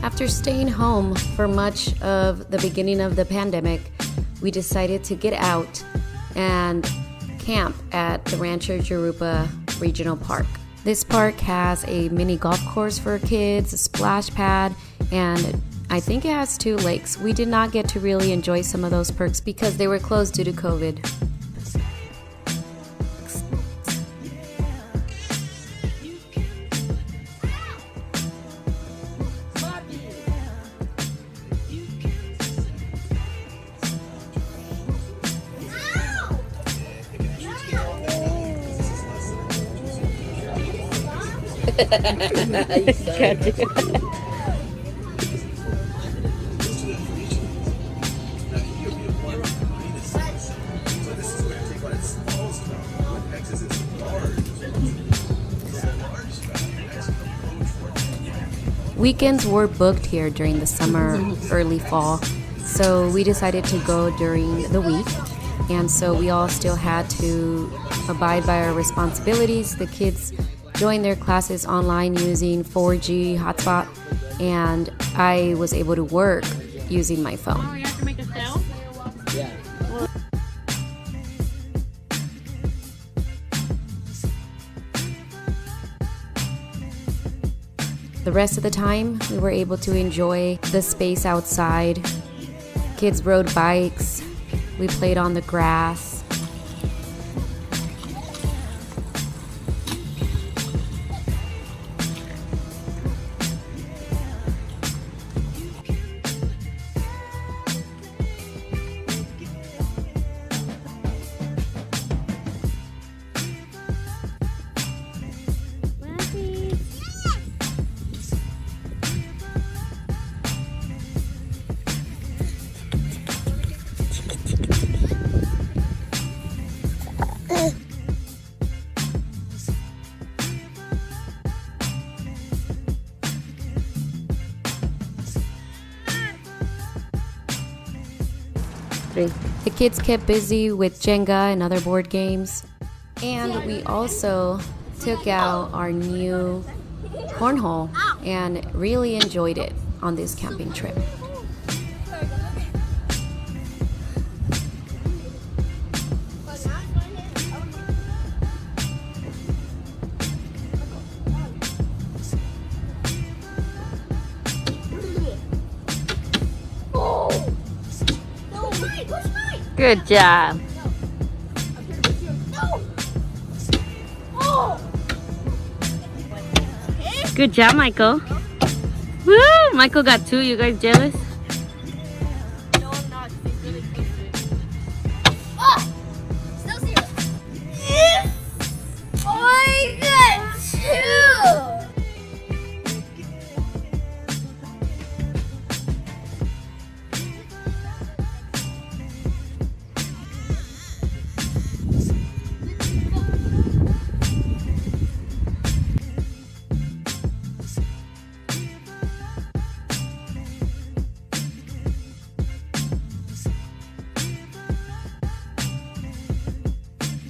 After staying home for much of the beginning of the pandemic, we decided to get out and camp at the Rancho Jurupa Regional Park. This park has a mini golf course for kids, a splash pad, and I think it has 2 lakes. We did not get to really enjoy some of those perks because they were closed due to COVID. Weekends were booked here during the summer, early fall, so we decided to go during the week. And so we all still had to abide by our responsibilities. The kids joined their classes online using 4G hotspot, and I was able to work using my phone. Oh, you have to make a sale? Yeah. The rest of the time, we were able to enjoy the space outside. Kids rode bikes. We played on the grass. The kids kept busy with Jenga and other board games. And we also took out our new cornhole and really enjoyed it on this camping trip. Good job. Good job, Michael. Woo! Michael got 2. You guys jealous?